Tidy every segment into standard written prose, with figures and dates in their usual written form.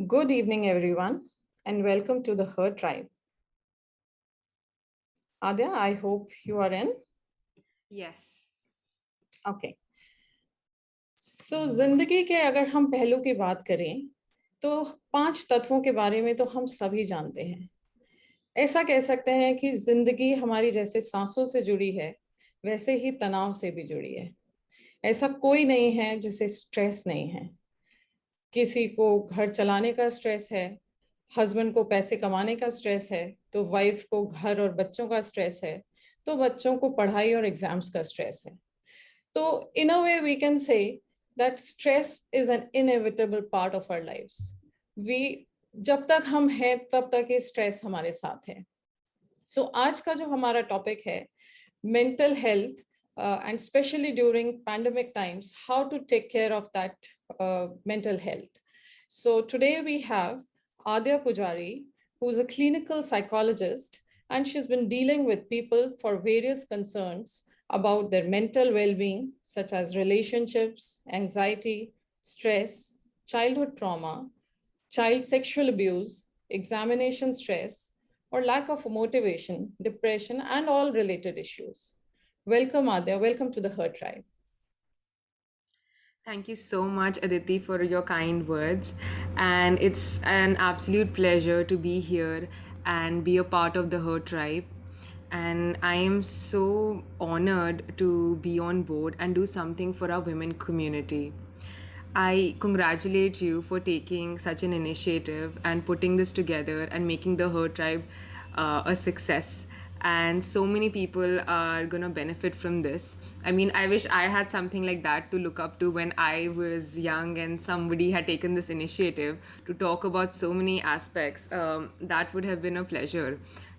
Good evening, everyone, and welcome to the Her Tribe. Adya, I hope you are in. Yes. Okay. So, जिंदगी के अगर हम पहलू की बात करें, तो 5 तत्वों के बारे में तो हम सभी जानते हैं। ऐसा कह सकते हैं कि जिंदगी हमारी जैसे सांसों से जुड़ी है, वैसे ही तनाव से भी जुड़ी है। ऐसा कोई नहीं है जिसे स्ट्रेस नहीं है। किसी को घर चलाने का स्ट्रेस है, हस्बैंड को पैसे कमाने का स्ट्रेस है, तो वाइफ को घर और बच्चों का स्ट्रेस है, तो बच्चों को पढ़ाई और एग्जाम्स का स्ट्रेस है। तो in a way we can say that stress is an inevitable part of our lives. We जब तक हम हैं तब तक ये स्ट्रेस हमारे साथ है। सो आज का जो हमारा टॉपिक है, mental health, and especially during pandemic times, how to take care of that mental health. So today we have Adya Pujari, who's a clinical psychologist, and she's been dealing with people for various concerns about their mental well-being, such as relationships, anxiety, stress, childhood trauma, child sexual abuse, examination stress, or lack of motivation, depression, and all related issues. Welcome, Adya. Welcome to the Her Tribe. Thank you so much, Aditi, for your kind words. And it's an absolute pleasure to be here and be a part of the Her Tribe. And I am so honored to be on board and do something for our women community. I congratulate you for taking such an initiative and putting this together and making the Her Tribe a success. And so many people are gonna benefit from this. I mean, I wish I had something like that to look up to when I was young and somebody had taken this initiative to talk about so many aspects. That would have been a pleasure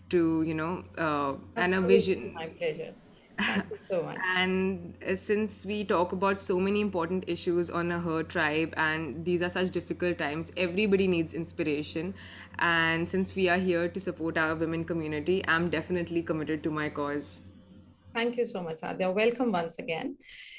to, and a Absolutely, vision. my pleasure. Thank you so much. And since we talk about so many important issues on a Her Tribe, and these are such difficult times, everybody needs inspiration. And since we are here to support our women community, I'm definitely committed to my cause. Thank you so much, Adya. Welcome once again.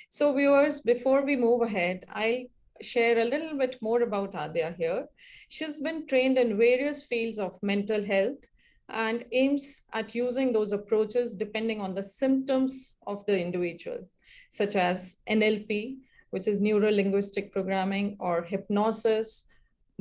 So, viewers, before we move ahead, I'll share a little bit more about Adya here. She's been trained in various fields of mental health and aims at using those approaches depending on the symptoms of the individual, such as NLP, which is neuro linguistic programming, or hypnosis,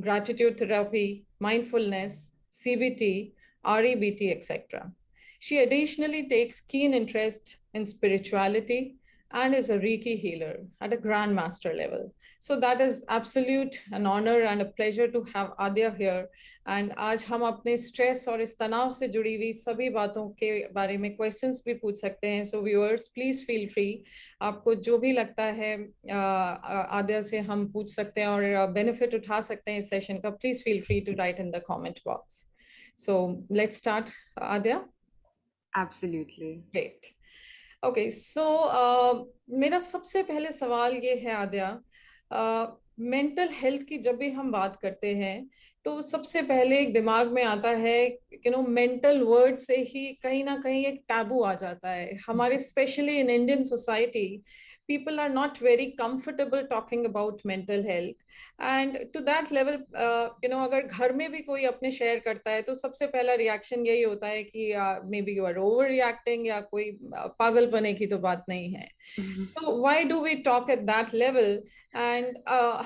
gratitude therapy, mindfulness, CBT, REBT, etc. She additionally takes keen interest in spirituality and is a Reiki healer at a grandmaster level. So that is absolute an honor and a pleasure to have Adya here. And आज हम अपने stress और इस तनाव से जुड़ी हुई सभी बातों के बारे में क्वेश्चंस भी पूछ सकते हैं. So viewers please feel free, आपको जो भी लगता है आद्या से हम पूछ सकते हैं और बेनिफिट उठा सकते हैं इस सेशन का. Please feel free to write in the comment box. So let's start, Adya. Absolutely. Great. Okay, so मेरा सबसे पहले सवाल ये है आद्या, मेंटल हेल्थ की जब भी हम बात करते हैं तो सबसे पहले एक दिमाग में आता है, मेंटल वर्ड से ही कहीं ना कहीं एक टैबू आ जाता है हमारे, specially in Indian society. people are not very comfortable talking about mental health, and to that level, अगर घर में भी कोई अपने शेयर करता है तो सबसे पहला रिएक्शन यही होता है कि may be you are overreacting, या कोई पागलपने की तो बात नहीं है. So why do we talk at that level? And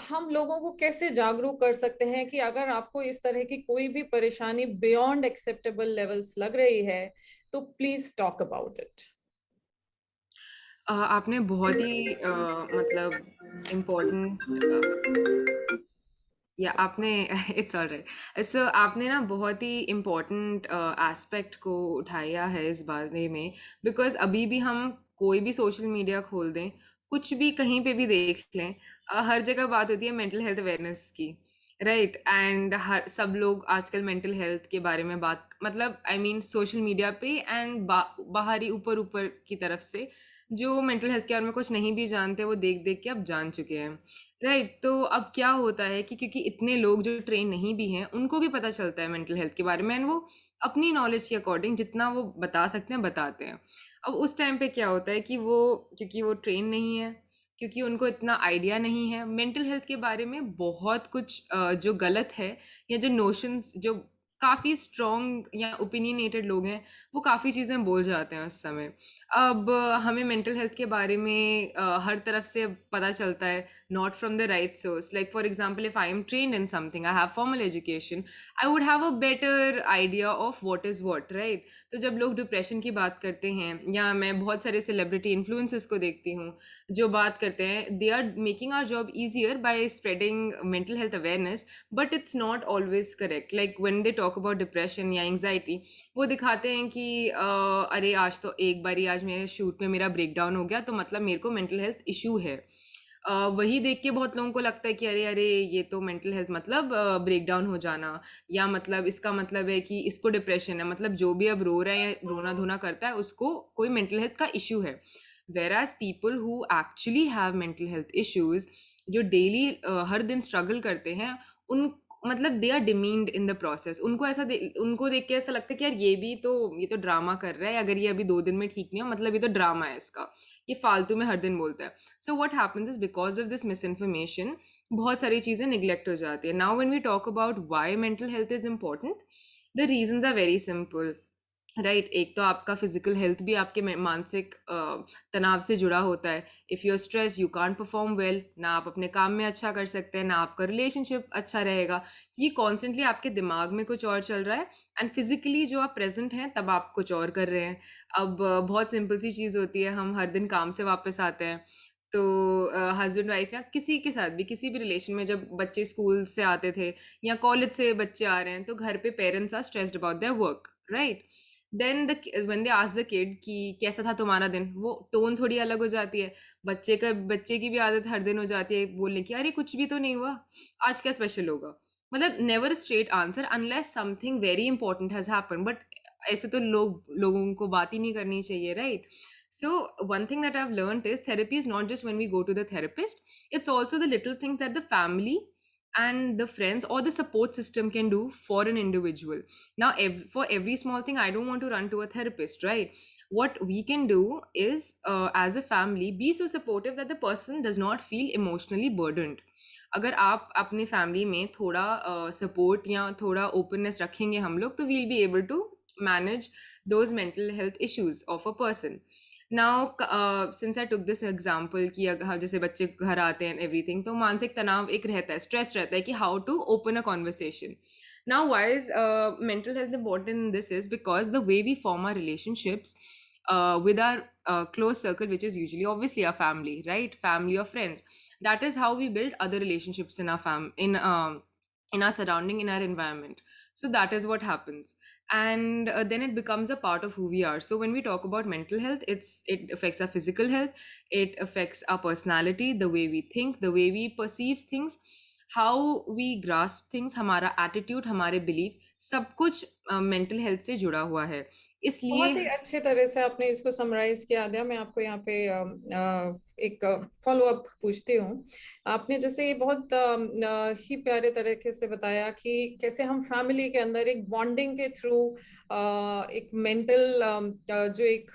हम लोगों को कैसे जागरूक कर सकते हैं कि अगर आपको इस तरह की कोई भी परेशानी बियॉन्ड एक्सेप्टेबल लेवल्स लग रही है तो प्लीज टॉक अबाउट इट. आपने बहुत ही मतलब इम्पोर्टेंट या आपने इट्स ऑलराइट. सो आपने ना बहुत ही इम्पोर्टेंट एस्पेक्ट को उठाया है इस बारे में, बिकॉज अभी भी हम कोई भी सोशल मीडिया खोल दें, कुछ भी कहीं पे भी देख लें, हर जगह बात होती है मेंटल हेल्थ अवेयरनेस की. राइट. एंड हर सब लोग आजकल मेंटल हेल्थ के बारे में बात, मतलब आई मीन सोशल मीडिया पे एंड बाहरी ऊपर ऊपर की तरफ से जो मेंटल हेल्थ के बारे में कुछ नहीं भी जानते वो देख देख के अब जान चुके हैं. राइट. तो अब क्या होता है कि क्योंकि इतने लोग जो ट्रेन नहीं भी हैं उनको भी पता चलता है मेंटल हेल्थ के बारे में, एंड वो अपनी नॉलेज के अकॉर्डिंग जितना वो बता सकते हैं बताते हैं. अब उस टाइम पे क्या होता है कि वो क्योंकि वो ट्रेन नहीं है क्योंकि उनको इतना आइडिया नहीं है मेंटल हेल्थ के बारे में। बहुत कुछ जो गलत है या जो नोशंस जो काफ़ी स्ट्रॉन्ग या ओपिनियनेटेड लोग हैं वो काफ़ी चीज़ें बोल जाते हैं उस समय। अब हमें मेंटल हेल्थ के बारे में हर तरफ से पता चलता है, not from the right source. Like for example, if I am trained in something, I have formal education, I would have a better idea of what is what, right. तो जब लोग डिप्रेशन की बात करते हैं, या मैं बहुत सारे सेलिब्रिटी इन्फ्लुएंसर्स को देखती हूँ जो बात करते हैं, they are making our job easier by spreading mental health awareness, but it's not always correct. Like when they talk about depression या एंग्जाइटी, वो दिखाते हैं कि अरे आज तो एक बारी आज मेरे शूट में मेरा ब्रेक डाउन हो गया तो मतलब मेरे को मेंटल हेल्थ इशू है। वही देख के बहुत लोगों को लगता है कि अरे अरे ये तो मेंटल हेल्थ मतलब ब्रेक डाउन हो जाना, या मतलब इसका मतलब है कि इसको डिप्रेशन है, मतलब जो भी अब रो रहा है या रोना धोना करता है उसको कोई मेंटल हेल्थ का इशू है। whereas people who actually have mental health issues, जो डेली हर दिन स्ट्रगल करते हैं, उन मतलब they are demeaned in the process. उनको उनको देख के ऐसा लगता है कि यार ये तो ड्रामा कर रहा है, अगर ये अभी 2 दिन में ठीक नहीं हो मतलब ये तो ड्रामा है इसका, ये फालतू में हर दिन बोलता है। So what happens is because of this misinformation बहुत सारी चीज़ें निग्लेक्ट हो जाती है। Now when we talk about why mental health is important, the reasons are very simple, right. एक तो आपका फिजिकल हेल्थ भी आपके मानसिक तनाव से जुड़ा होता है। If you are stress you can't perform well, ना आप अपने काम में अच्छा कर सकते हैं, ना आपका रिलेशनशिप अच्छा रहेगा। ये कॉन्स्टेंटली आपके दिमाग में कुछ और चल रहा है, एंड फिजिकली जो आप प्रेजेंट हैं तब आप कुछ और कर रहे हैं। अब बहुत सिंपल सी चीज़ होती है, हम हर दिन काम से वापस आते हैं तो हस्बैंड वाइफ या किसी के साथ भी किसी भी रिलेशन में, जब बच्चे स्कूल से आते थे या कॉलेज से बच्चे आ रहे हैं तो घर पे parents are stressed about their work, right. Then when they ask the kid कि कैसा था तुम्हारा दिन, वो टोन थोड़ी अलग हो जाती है। बच्चे की भी आदत हर दिन हो जाती है बोलने की, अरे कुछ भी तो नहीं हुआ, आज क्या स्पेशल होगा। मतलब never straight answer unless something very important has happen, but ऐसे तो लोगों को बात ही नहीं करनी चाहिए, right. So one thing that I've learned is therapy is not just when we go to the therapist, it's also the little things that the family and the friends or the support system can do for an individual. Now for every small thing I don't want to run to a therapist, right? What we can do is, as a family, be so supportive that the person does not feel emotionally burdened. अगर आप अपने family में थोड़ा support या थोड़ा openness रखेंगे हम लोग, तो we'll be able to manage those mental health issues of a person. Now since I took this example कि जैसे बच्चे घर आते हैं एवरीथिंग, तो मानसिक तनाव एक रहता है, स्ट्रेस रहता है कि how to open a conversation. Now why is mental health important in this is because the way we form our relationships with our close circle, which is usually obviously our family, right? Family or friends. That is how we build other relationships in our in our surrounding, in our environment. So that is what happens, and then it becomes a part of who we are. So when we talk about mental health, it affects our physical health, it affects our personality, the way we think, the way we perceive things, how we grasp things, हमारा attitude, हमारे belief, सब कुछ mental health से जुड़ा हुआ है। इसलिए बहुत ही अच्छे तरह से आपने इसको समराइज किया दिया। मैं आपको यहाँ पे एक फॉलो अप पूछती हूँ। आपने जैसे ये बहुत ही प्यारे तरीके से बताया कि कैसे हम फैमिली के अंदर एक बॉन्डिंग के थ्रू एक मेंटल जो एक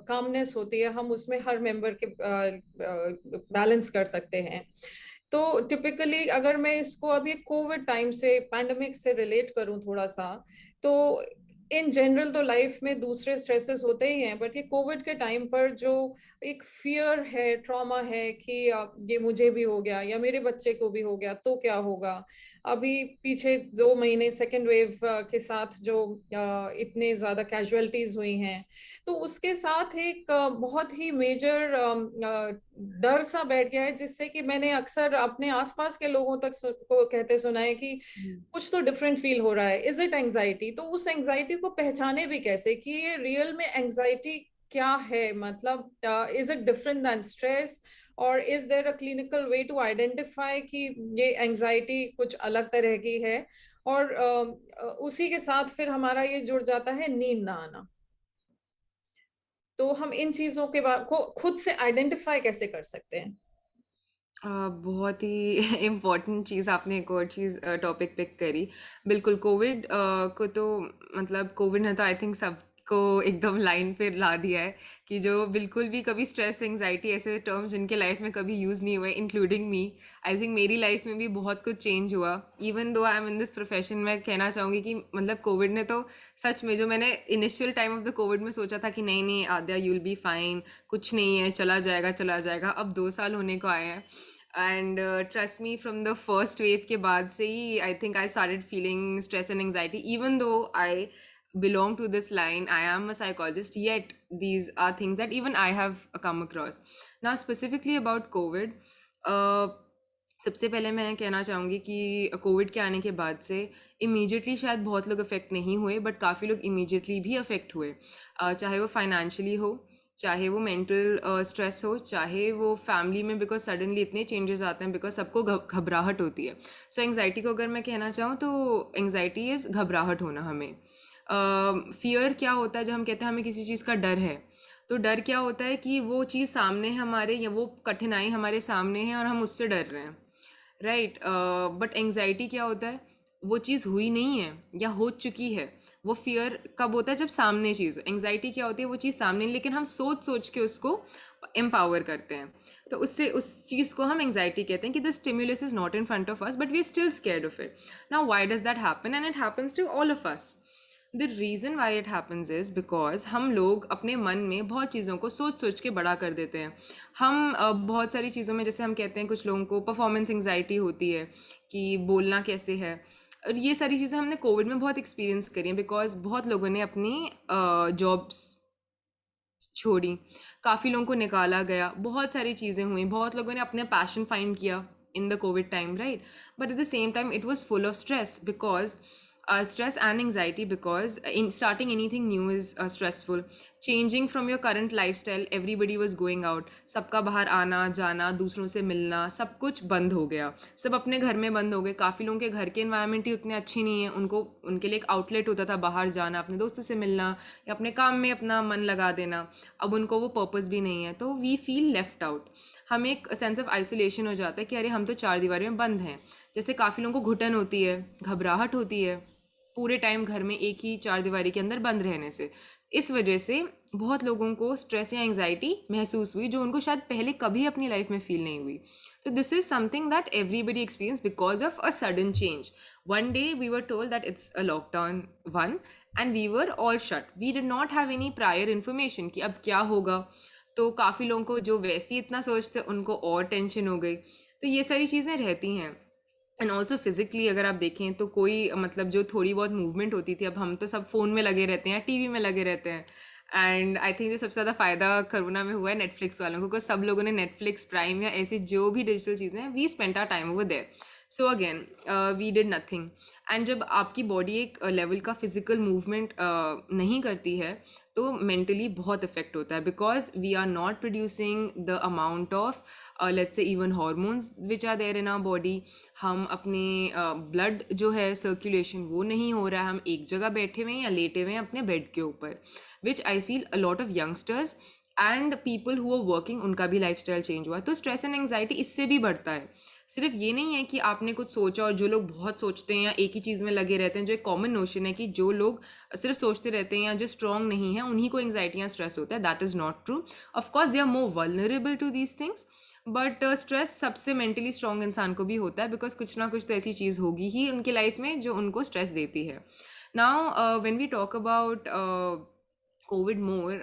कामनेस होती है, हम उसमें हर मेंबर के बैलेंस कर सकते हैं। तो टिपिकली अगर मैं इसको अभी कोविड टाइम से, पैंडेमिक से रिलेट करूं थोड़ा सा, तो इन जनरल तो लाइफ में दूसरे स्ट्रेसेस होते ही हैं, बट ये कोविड के टाइम पर जो एक फियर है, ट्रॉमा है कि ये मुझे भी हो गया या मेरे बच्चे को भी हो गया तो क्या होगा। अभी पीछे 2 महीने सेकेंड वेव के साथ जो इतने ज्यादा कैजुअलिटीज हुई हैं, तो उसके साथ एक बहुत ही मेजर डर सा बैठ गया है, जिससे कि मैंने अक्सर अपने आसपास के लोगों तक को कहते सुना है कि कुछ तो डिफरेंट फील हो रहा है, इज इट एंजाइटी। तो उस एंजाइटी को पहचाने भी कैसे कि ये रियल में एंजाइटी क्या है, मतलब is it different than stress, और is there a clinical way to identify कि ये एंजाइटी कुछ अलग तरह की है। और उसी के साथ फिर हमारा ये जुड़ जाता है नींद ना आना। तो हम इन चीजों के बाद को खुद से आइडेंटिफाई कैसे कर सकते हैं? बहुत ही इम्पोर्टेंट चीज़ आपने एक और चीज़ टॉपिक पिक करी। बिल्कुल कोविड को तो मतलब कोविड ने तो आई थिंक सब को एकदम लाइन पे ला दिया है कि जो बिल्कुल भी कभी स्ट्रेस एंजाइटी ऐसे टर्म्स जिनके लाइफ में कभी यूज़ नहीं हुए, इंक्लूडिंग मी। आई थिंक मेरी लाइफ में भी बहुत कुछ चेंज हुआ। Even though I am in this profession, मैं कहना चाहूँगी कि मतलब कोविड ने तो सच में, जो मैंने initial time of the Covid में सोचा था कि नहीं नहीं आद्या यू विल बी फाइन, कुछ नहीं है, चला जाएगा चला जाएगा, अब 2 साल होने को आए हैं। And trust me, from the first wave के बाद से ही I think I started feeling stress and anxiety. Even though I belong to this line, I am a psychologist, yet these are things that even I have come across. Now specifically about COVID, uh, सबसे पहले मैं कहना चाहूँगी कि Covid के आने के बाद से इमीडिएटली शायद बहुत लोग अफेक्ट नहीं हुए, बट काफ़ी लोग इमीडिएटली भी अफेक्ट हुए। चाहे वो फाइनेंशियली हो, चाहे वो मेंटल स्ट्रेस हो, चाहे वो फैमिली में, बिकॉज सडनली इतने चेंजेस आते हैं, बिकॉज सबको घबराहट होती है। सो एंग्जाइटी को अगर मैं कहना चाहूँ तो एंग्जाइटी इज़ घबराहट होना। हमें फियर क्या होता है, जब हम कहते हैं हमें किसी चीज़ का डर है, तो डर क्या होता है कि वो चीज़ सामने है हमारे, या वो कठिनाई हमारे सामने है और हम उससे डर रहे हैं, राइट। बट एंग्जाइटी क्या होता है, वो चीज़ हुई नहीं है या हो चुकी है। वो फियर कब होता है, जब सामने चीज़। एंग्जाइटी क्या होती है, वो चीज़ सामने नहीं, लेकिन हम सोच सोच के उसको एम्पावर करते हैं, तो उससे उस चीज़ को हम एंग्जाइटी कहते हैं कि the stimulus is not in front of us but we are still scared of it. Now why does that happen, and it happens to all of us. The reason why it happens is because हम लोग अपने मन में बहुत चीज़ों को सोच सोच के बड़ा कर देते हैं। हम बहुत सारी चीज़ों में, जैसे हम कहते हैं कुछ लोगों को परफॉर्मेंस एंग्जाइटी होती है कि बोलना कैसे है, और ये सारी चीज़ें हमने कोविड में बहुत एक्सपीरियंस करी हैं, बिकॉज बहुत लोगों ने अपनी जॉब्स छोड़ी, काफ़ी लोगों को निकाला गया, बहुत सारी चीज़ें हुई, बहुत लोगों ने अपने पैशन फाइंड किया in the COVID time, right? But at the same time, it was full of stress, because stress and anxiety, because in starting anything new is stressful. Changing from your current lifestyle, everybody was going out, सबका बाहर आना जाना, दूसरों से मिलना, सब कुछ बंद हो गया, सब अपने घर में बंद हो गए। काफ़ी लोगों के घर के इन्वायरमेंट ही उतने अच्छे नहीं है, उनको उनके लिए एक आउटलेट होता था बाहर जाना, अपने दोस्तों से मिलना या अपने काम में अपना मन लगा देना, अब उनको वो पर्पस भी नहीं है, तो वी फील लेफ्ट आउट। हमें एक सेंस ऑफ आइसोलेशन हो जाता है कि अरे हम तो चार दीवारी में बंद हैं। जैसे काफ़ी लोगों को घुटन होती है, घबराहट होती है पूरे टाइम घर में एक ही चार दीवारी के अंदर बंद रहने से। इस वजह से बहुत लोगों को स्ट्रेस या एंग्जाइटी महसूस हुई, जो उनको शायद पहले कभी अपनी लाइफ में फील नहीं हुई। तो this is something that everybody experience because of a sudden change. One day we were told that it's a lockdown one and we were all shut, we did not have any prior information कि अब क्या होगा। तो काफ़ी लोगों को जो वैसे ही इतना सोचते उनको और टेंशन हो गई। तो ये सारी चीज़ें रहती हैं। एंड ऑल्सो फिजिकली अगर आप देखें तो कोई मतलब जो थोड़ी बहुत मूवमेंट होती थी, अब हम तो सब फ़ोन में लगे रहते हैं, टीवी में लगे रहते हैं। एंड आई थिंक जो सबसे ज़्यादा फ़ायदा कोरोना में हुआ है नेटफ्लिक्स वालों को, क्योंकि सब लोगों ने नेटफ्लिक्स, प्राइम या ऐसी जो भी डिजिटल चीज़ें हैं, we spend our time over there. So again we did nothing. And जब आपकी बॉडी एक लेवल का फिजिकल मूवमेंट नहीं करती है, तो मेंटली बहुत इफेक्ट होता है, because we are not producing the amount of let's say even hormones which are there in our body. हम अपने ब्लड जो है सर्कुलेशन वो नहीं हो रहा है, हम एक जगह बैठे हुए हैं या लेटे हुए हैं अपने बेड के ऊपर, which I feel a lot of youngsters and people who are working, उनका भी लाइफस्टाइल चेंज हुआ। तो स्ट्रेस एंड एंग्जाइटी इससे भी बढ़ता है। सिर्फ ये नहीं है कि आपने कुछ सोचा, और जो लोग बहुत सोचते हैं या एक ही चीज़ में लगे रहते हैं, जो एक कॉमन नोशन है कि जो लोग सिर्फ सोचते रहते हैं या जो स्ट्रॉन्ग नहीं है उन्हीं को एंग्जाइटी या स्ट्रेस होता है, that is not true. Of course they are more vulnerable to these things, but stress सबसे मेंटली स्ट्रॉन्ग इंसान को भी होता है, बिकॉज कुछ ना कुछ तो ऐसी चीज़ होगी ही उनकी लाइफ में जो उनको स्ट्रेस देती है। Now when we talk about covid more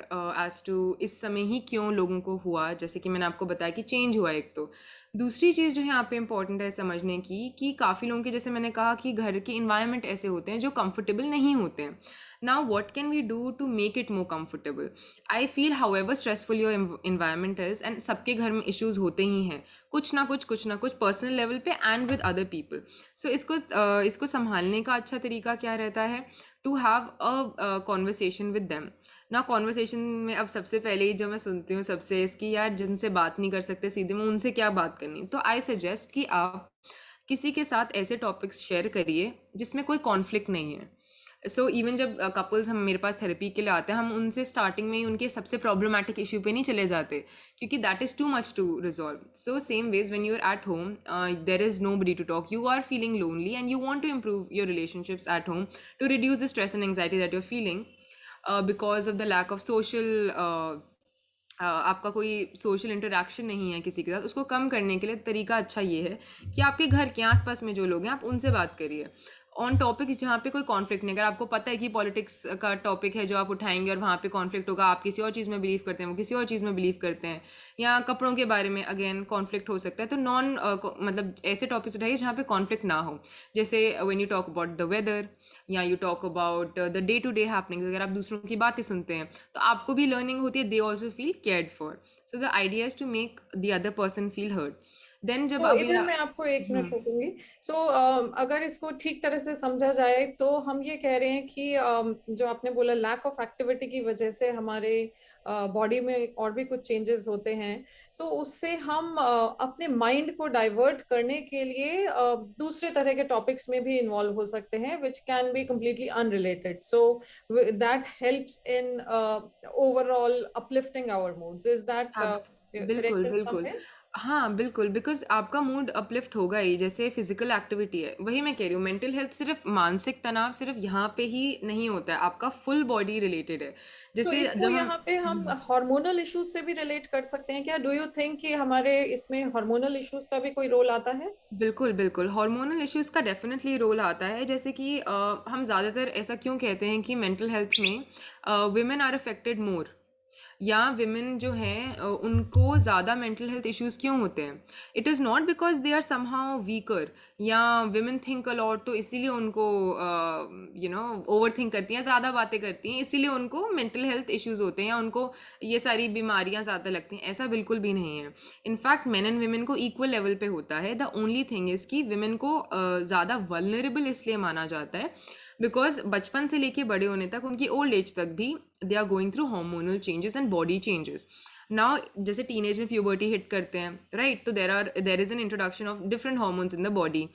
as to इस समय ही क्यों लोगों को हुआ, जैसे कि मैंने आपको बताया कि चेंज हुआ एक, तो दूसरी चीज़ जो है यहाँ पे इम्पॉर्टेंट है समझने की कि काफ़ी लोगों के, जैसे मैंने कहा कि घर के इन्वायरमेंट ऐसे होते हैं जो कंफर्टेबल नहीं होते हैं। Now what can we do to make it more comfortable? I feel however stressful your environment is, and सबके घर में इश्यूज होते ही हैं, कुछ ना कुछ पर्सनल लेवल पे and with other people. So इसको संभालने का अच्छा तरीका क्या रहता है? To have a conversation with them. ना कॉन्वर्सेशन में अब सबसे पहले ही जो मैं सुनती हूँ सबसे, इसकी यार जिनसे बात नहीं कर सकते सीधे में, उनसे क्या बात करनी। तो आई सजेस्ट कि आप किसी के साथ ऐसे टॉपिक्स शेयर करिए जिसमें कोई कॉन्फ्लिक्ट नहीं है। सो इवन जब कपल्स हम मेरे पास थेरेपी के लिए आते हैं, हम उनसे स्टार्टिंग में ही उनके सबसे प्रॉब्लमेटिक इशू पे नहीं चले जाते, क्योंकि that is too much to resolve. So same ways when you are at home, there is nobody to talk, you are feeling lonely and you want to improve your relationships at home to reduce the stress and anxiety that you're feeling, because of the lack of social आपका कोई social interaction नहीं है किसी के साथ, उसको कम करने के लिए तरीका अच्छा ये है कि आपके घर के आसपास में जो लोग हैं आप उनसे बात करिए ऑन टॉपिक जहाँ पे कोई कॉन्फ्लिक्ट नहीं। अगर आपको पता है कि पॉलिटिक्स का टॉपिक है जो आप उठाएंगे और वहाँ पे कॉन्फ्लिक्ट होगा, आप किसी और चीज़ में बिलीव करते हैं, वो किसी और चीज़ में बिलीव करते हैं, या कपड़ों के बारे में अगेन कॉन्फ्लिक्ट हो सकता है, तो नॉन मतलब ऐसे टॉपिक्स उठाइए जहाँ पे कॉन्फ्लिक्ट ना हो। जैसे when you talk about the weather, या you talk about the day to day happenings, अगर आप दूसरों की बातें सुनते हैं तो आपको भी लर्निंग होती है, they also feel cared for. So the idea is to make the other person feel heard. Then जब तो अगले इधर मैं आपको एक मिनट रोकूंगी। सो अगर इसको ठीक तरह से समझा जाए तो हम ये कह रहे हैं कि जो आपने बोला लैक ऑफ एक्टिविटी की वजह से हमारे बॉडी में और भी कुछ चेंजेस होते हैं। सो उससे हम अपने माइंड को डाइवर्ट करने के लिए दूसरे तरह के टॉपिक्स में भी इन्वॉल्व हो सकते हैं which can be completely unrelated. So that helps in overall uplifting our moods. Is that बिल्कुल करेक्ट इन सम बिल्कुल। वे? हाँ बिल्कुल, बिकॉज आपका मूड अपलिफ्ट होगा ही, जैसे फिजिकल एक्टिविटी है, वही मैं कह रही हूँ। मेंटल हेल्थ सिर्फ मानसिक तनाव सिर्फ यहाँ पे ही नहीं होता है, आपका फुल बॉडी रिलेटेड है। तो जैसे इसको जब हम यहाँ पे हम हार्मोनल इश्यूज से भी रिलेट कर सकते हैं क्या? डू यू थिंक कि हमारे इसमें हार्मोनल इश्यूज का भी कोई रोल आता है? बिल्कुल बिल्कुल, हार्मोनल इश्यूज का डेफिनेटली रोल आता है। जैसे कि हम ज़्यादातर ऐसा क्यों कहते हैं कि मेंटल हेल्थ में विमेन आर अफेक्टेड मोर, या विमेन जो हैं उनको ज़्यादा मेंटल हेल्थ इश्यूज़ क्यों होते हैं? It is not because they are somehow weaker, या विमेन थिंक अलॉट तो इसीलिए उनको ओवर थिंक करती हैं, ज़्यादा बातें करती हैं, इसीलिए उनको मेंटल हेल्थ इश्यूज़ होते हैं या उनको ये सारी बीमारियां ज़्यादा लगती हैं। ऐसा बिल्कुल भी नहीं है। इनफैक्ट मेन एंड विमेन को इक्वल लेवल पे होता है। द ओनली थिंग इज़ कि विमेन को ज़्यादा वल्नरेबल इसलिए माना जाता है बिकॉज बचपन से लेके बड़े होने तक, उनकी ओल्ड एज तक भी, they are going through hormonal changes and body changes. Now जैसे टीनेज में प्यूबर्टी हिट करते हैं, राइट? तो there is an introduction of different hormones in the body.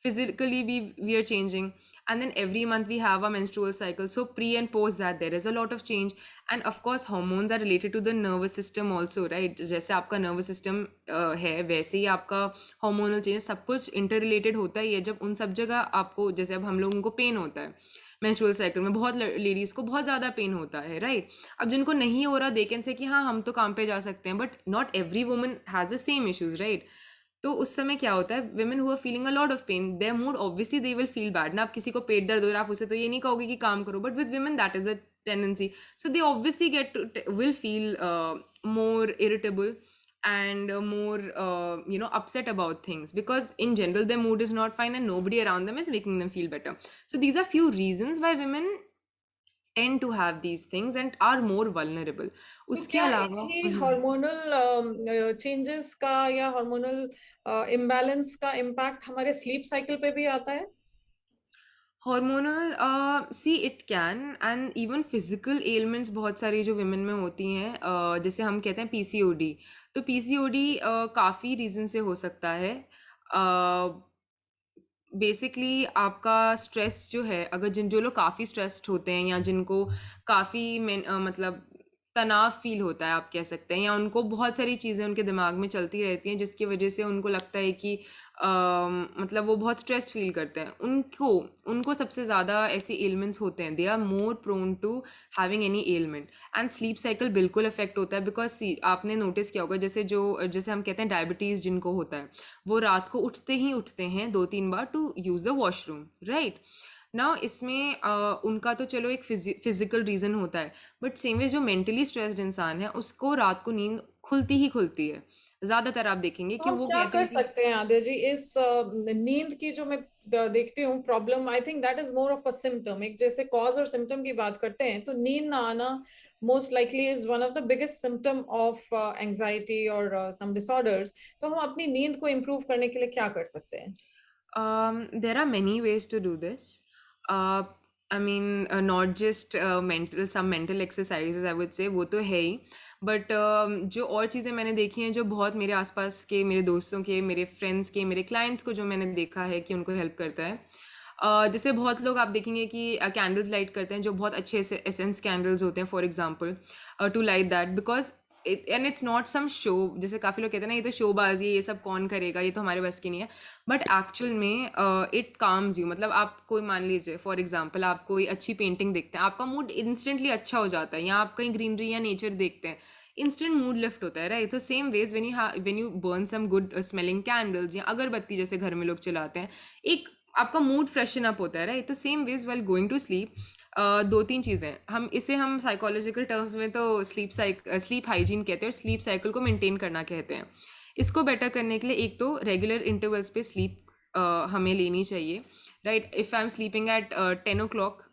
physically we are changing, and then every month we have a menstrual cycle, so pre and post that there is a lot of change. And of course hormones are related to the nervous system also, right? जैसे आपका nervous system है, वैसे ही आपका hormonal change, सब कुछ inter होता ही है। जब उन सब जगह आपको, जैसे अब हम लोगों को पेन होता है मेंस्ट्रुअल साइकिल में, बहुत लेडीज़ को बहुत ज़्यादा पेन होता है, राइट? अब जिनको नहीं हो रहा दे कैन से कि हाँ हम तो काम पे जा सकते हैं, but not every woman has the same issues, right? तो उस समय क्या होता है, women who are feeling a lot of pain, their mood obviously they will feel bad ना। आप किसी को पेट दर्द हो रहा है, आप उसे तो ये नहीं कहोगे कि काम करो, but with women that is a tendency, so they obviously will feel more irritable and more upset about things, because in general their mood is not fine and nobody around them is making them feel better. So these are few reasons why women tend to have these things and are more vulnerable. सो उसके क्या अलावा इन्हीं hormonal changes का या hormonal imbalance का impact हमारे sleep cycle पे भी आता है? Hormonal, see it can, and even physical elements बहुत सारी जो विमेन में होती हैं, जैसे हम कहते हैं पीसीओडी। तो पीसीओडी काफ़ी रीज़न से हो सकता है। बेसिकली आपका स्ट्रेस जो है, अगर जो लोग काफ़ी स्ट्रेस्ड होते हैं, या जिनको काफ़ी मतलब तनाव फील होता है आप कह सकते हैं, या उनको बहुत सारी चीज़ें उनके दिमाग में चलती रहती हैं जिसकी वजह से उनको लगता है कि मतलब वो बहुत स्ट्रेस्ड फील करते हैं, उनको उनको सबसे ज़्यादा ऐसी एलिमेंट्स होते हैं, they are more prone to having any element. And sleep cycle बिल्कुल अफेक्ट होता है, बिकॉज आपने नोटिस किया होगा, जैसे हम कहते हैं डायबिटीज़ जिनको होता है, वो रात को उठते हैं 2-3 बार to use the washroom, right? ना इसमें उनका तो चलो एक फिजिकल रीज़न होता है, बट सेम वे जो मेंटली स्ट्रेस्ड इंसान है उसको रात को नींद खुलती है ज़्यादातर। आप देखेंगे तो कि हम वो क्या कहते कर हैं कि सकते हैं आदित्य जी इस नींद की जो मैं देखती हूँ problem? I think that is more of a symptom. एक जैसे कॉज और सिम्टम की बात करते हैं तो नींद ना आना most likely is one of the biggest symptom of anxiety और सम डिसऑर्डर्स। तो हम अपनी नींद को इम्प्रूव करने के लिए क्या कर सकते हैं? There are many ways to do this. Uh, I mean, not just some mental exercises, I would say, वो तो है ही, बट जो और चीज़ें मैंने देखी हैं जो बहुत मेरे आसपास के, मेरे दोस्तों के, मेरे फ्रेंड्स के, मेरे क्लाइंट्स को जो मैंने देखा है कि उनको हेल्प करता है, जैसे बहुत लोग आप देखेंगे कि कैंडल्स लाइट करते हैं, जो बहुत अच्छे से एसेंस कैंडल्स होते हैं for example, to light that, because and it's not some show, जैसे काफ़ी लोग कहते हैं ना ये तो शोबाजी है, ये सब कौन करेगा, ये तो हमारे बस की नहीं है, बट एक्चुअल में इट काम्स यू। मतलब आप कोई मान लीजिए फॉर एग्जांपल आप कोई अच्छी पेंटिंग देखते हैं, आपका मूड इंस्टेंटली अच्छा हो जाता है, या आप कहीं ग्रीनरी या नेचर देखते हैं, इंस्टेंट मूड लिफ्ट होता है, राइट। तो same ways when you burn some good smelling candles या अगरबत्ती जैसे घर में लोग चलाते हैं, एक आपका मूड फ्रेशन अप होता है, राइट। तो same ways well going to sleep, दो तीन चीज़ें, हम साइकोलॉजिकल टर्म्स में तो स्लीप हाइजीन कहते हैं और स्लीप साइकिल को मेंटेन करना कहते हैं। इसको बेटर करने के लिए एक तो रेगुलर इंटरवल्स पे स्लीप हमें लेनी चाहिए, right. If I am sleeping at 10 o'clock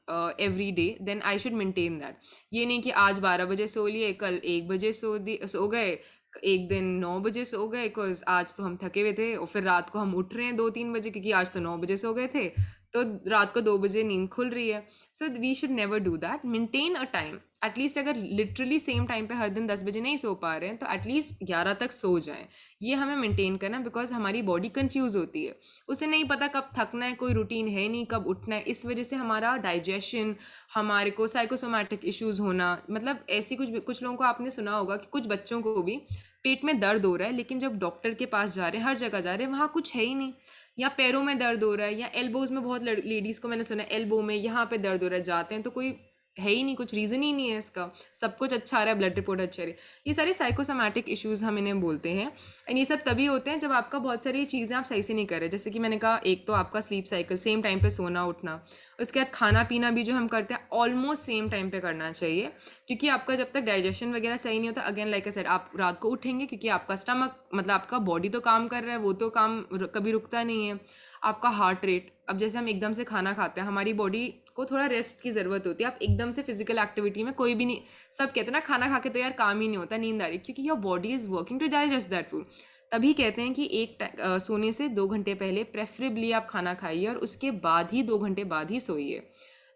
every day, then I should maintain that. ये नहीं कि आज 12 बजे सो लिए, कल 1 बजे सो गए, एक दिन 9 बजे सो गए बिकॉज आज तो हम थके हुए थे, और फिर रात को हम उठ रहे हैं 2-3 बजे क्योंकि आज तो 9 बजे सो गए थे, तो रात को 2 बजे नींद खुल रही है। So we should never do that, maintain a time. At least अगर लिटरली सेम टाइम पे हर दिन 10 बजे नहीं सो पा रहे हैं तो एटलीस्ट 11 तक सो जाएं। ये हमें मेंटेन करना, बिकॉज हमारी बॉडी कंफ्यूज होती है, उसे नहीं पता कब थकना है, कोई रूटीन है नहीं, कब उठना है। इस वजह से हमारा डाइजेशन, हमारे को साइकोसोमैटिक इश्यूज होना, मतलब ऐसी कुछ लोगों को आपने सुना होगा कि कुछ बच्चों को भी पेट में दर्द हो रहा है, लेकिन जब डॉक्टर के पास जा रहे हैं, हर जगह जा रहे हैं, वहाँ कुछ है ही नहीं। या पैरों में दर्द हो रहा है, या एल्बोज में, बहुत लेडीज़ को मैंने सुना है एल्बो में यहाँ पे दर्द हो रहा है, जाते हैं तो कोई है ही नहीं, कुछ रीज़न ही नहीं है इसका, सब कुछ अच्छा आ रहा है, ब्लड रिपोर्ट अच्छी आ रही है। ये सारे साइकोसोमैटिक इश्यूज हम इन्हें बोलते हैं। एंड ये सब तभी होते हैं जब आपका बहुत सारी चीज़ें आप सही से नहीं कर रहे। जैसे कि मैंने कहा, एक तो आपका स्लीप साइकिल, सेम टाइम पे सोना उठना, उसके बाद खाना पीना भी जो हम करते हैं ऑलमोस्ट सेम टाइम पे करना चाहिए, क्योंकि आपका जब तक डाइजेशन वगैरह सही नहीं होता, अगेन लाइक आई सेड, आप रात को उठेंगे क्योंकि आपका स्टमक, मतलब आपका बॉडी तो काम कर रहा है, वो तो काम कभी रुकता नहीं है। आपका हार्ट रेट, अब जैसे हम एकदम से खाना खाते हैं, हमारी बॉडी को थोड़ा रेस्ट की ज़रूरत होती है। आप एकदम से फिजिकल एक्टिविटी में कोई भी नहीं, सब कहते हैं ना खाना खा के तो यार काम ही नहीं होता, नींद आ रही, क्योंकि your body is working to digest that food. तभी कहते हैं कि सोने से 2 घंटे पहले प्रेफरेबली आप खाना खाइए और उसके बाद ही 2 घंटे बाद ही सोइए।